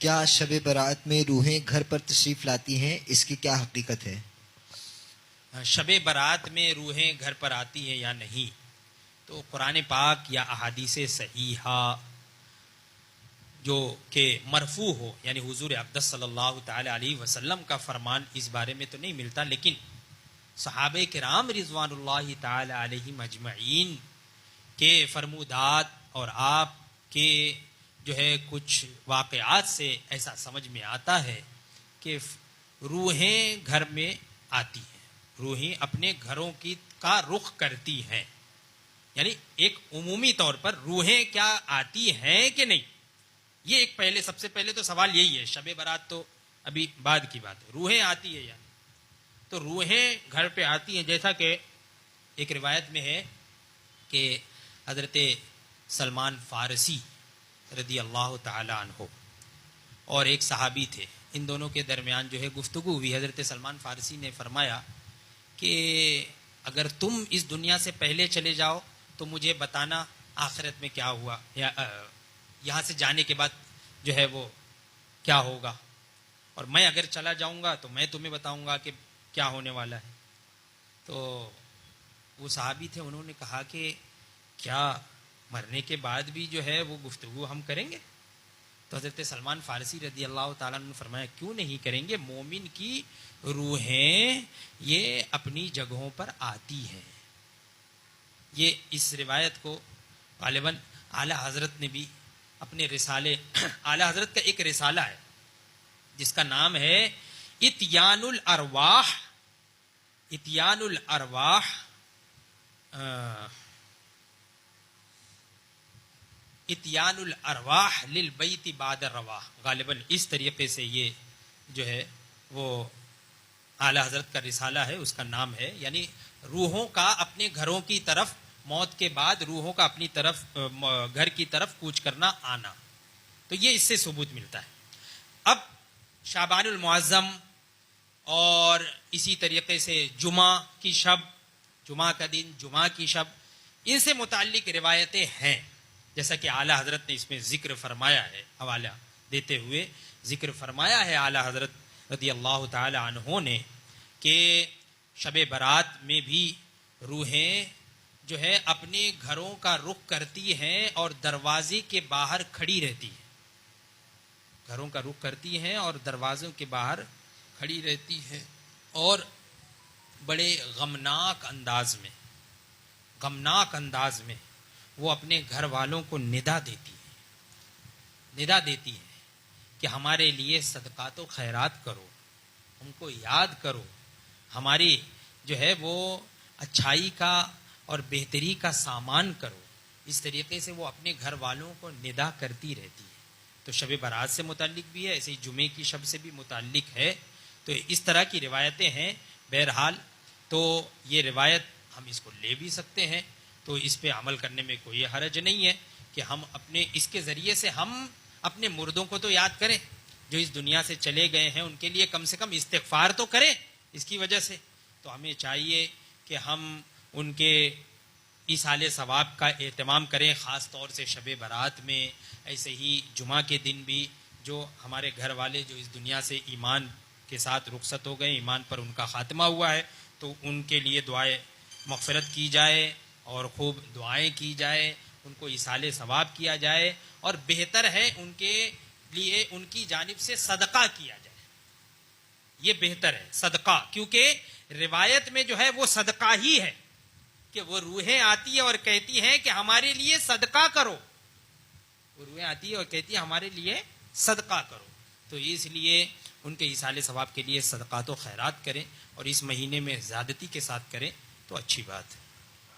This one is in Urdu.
کیا شب برات میں روحیں گھر پر تشریف لاتی ہیں؟ اس کی کیا حقیقت ہے؟ شب برات میں روحیں گھر پر آتی ہیں یا نہیں، تو قرآن پاک یا احادیث صحیحہ جو کہ مرفوع ہو، یعنی حضور اقدس صلی اللہ تعالی علیہ وسلم کا فرمان اس بارے میں تو نہیں ملتا، لیکن صحابہ کرام رضوان اللہ تعالی علیہم اجمعین کے فرمودات اور آپ کے جو ہے کچھ واقعات سے ایسا سمجھ میں آتا ہے کہ روحیں گھر میں آتی ہیں، روحیں اپنے گھروں کا رخ کرتی ہیں، یعنی ایک عمومی طور پر روحیں کیا آتی ہیں کہ نہیں، یہ ایک سب سے پہلے تو سوال یہی ہے۔ شب برات تو ابھی بعد کی بات ہے، روحیں آتی ہے یا نہیں؟ تو روحیں گھر پہ آتی ہیں، جیسا کہ ایک روایت میں ہے کہ حضرت سلمان فارسی رضی اللہ تعالی عنہ اور ایک صحابی تھے، ان دونوں کے درمیان جو ہے گفتگو ہوئی۔ حضرت سلمان فارسی نے فرمایا کہ اگر تم اس دنیا سے پہلے چلے جاؤ تو مجھے بتانا آخرت میں کیا ہوا، یا یہاں سے جانے کے بعد جو ہے وہ کیا ہوگا، اور میں اگر چلا جاؤں گا تو میں تمہیں بتاؤں گا کہ کیا ہونے والا ہے۔ تو وہ صحابی تھے، انہوں نے کہا کہ کیا مرنے کے بعد بھی جو ہے وہ گفتگو ہم کریں گے؟ تو حضرت سلمان فارسی رضی اللہ تعالیٰ عنہ نے فرمایا کیوں نہیں کریں گے، مومن کی روحیں یہ اپنی جگہوں پر آتی ہیں۔ یہ اس روایت کو غالباً اعلی حضرت نے بھی اپنے رسالے، اعلی حضرت کا ایک رسالہ ہے جس کا نام ہے اتیان الارواح، اتیان الارواح، اتیان الارواح للبیت بعد الرواح، غالباً اس طریقے سے یہ جو ہے وہ اعلی حضرت کا رسالہ ہے، اس کا نام ہے، یعنی روحوں کا اپنے گھروں کی طرف، موت کے بعد روحوں کا اپنی طرف گھر کی طرف کوچ کرنا، آنا، تو یہ اس سے ثبوت ملتا ہے۔ اب شعبان المعظم اور اسی طریقے سے جمعہ کی شب، جمعہ کا دن، جمعہ کی شب، ان سے متعلق روایتیں ہیں، جیسا کہ اعلی حضرت نے اس میں ذکر فرمایا ہے، حوالہ دیتے ہوئے ذکر فرمایا ہے اعلی حضرت رضی اللہ تعالی عنہ نے کہ شب برات میں بھی روحیں جو ہے اپنے گھروں کا رخ کرتی ہیں اور دروازے کے باہر کھڑی رہتی ہیں، گھروں کا رخ کرتی ہیں اور دروازوں کے باہر کھڑی رہتی ہیں، اور بڑے غمناک انداز میں وہ اپنے گھر والوں کو ندا دیتی ہیں کہ ہمارے لیے صدقات و خیرات کرو، ہم کو یاد کرو، ہماری جو ہے وہ اچھائی کا اور بہتری کا سامان کرو۔ اس طریقے سے وہ اپنے گھر والوں کو ندا کرتی رہتی ہے۔ تو شب برات سے متعلق بھی ہے، ایسے ہی جمعے کی شب سے بھی متعلق ہے، تو اس طرح کی روایتیں ہیں۔ بہرحال تو یہ روایت ہم اس کو لے بھی سکتے ہیں، تو اس پہ عمل کرنے میں کوئی حرج نہیں ہے کہ ہم اپنے اس کے ذریعے سے ہم اپنے مردوں کو تو یاد کریں، جو اس دنیا سے چلے گئے ہیں، ان کے لیے کم سے کم استغفار تو کریں اس کی وجہ سے۔ تو ہمیں چاہیے کہ ہم ان کے ایصال ثواب کا اہتمام کریں، خاص طور سے شب برات میں، ایسے ہی جمعہ کے دن بھی جو ہمارے گھر والے جو اس دنیا سے ایمان کے ساتھ رخصت ہو گئے، ایمان پر ان کا خاتمہ ہوا ہے، تو ان کے لیے دعائیں مغفرت کی جائے اور خوب دعائیں کی جائے، ان کو ایصال ثواب کیا جائے، اور بہتر ہے ان کے لیے ان کی جانب سے صدقہ کیا جائے، یہ بہتر ہے صدقہ، کیونکہ روایت میں جو ہے وہ صدقہ ہی ہے کہ وہ روحیں آتی ہیں اور کہتی ہیں کہ ہمارے لیے صدقہ کرو، وہ روحیں آتی ہیں اور کہتی ہیں ہمارے لیے صدقہ کرو، تو اس لیے ان کے ایصال ثواب کے لیے صدقات و خیرات کریں، اور اس مہینے میں زیادتی کے ساتھ کریں تو اچھی بات ہے۔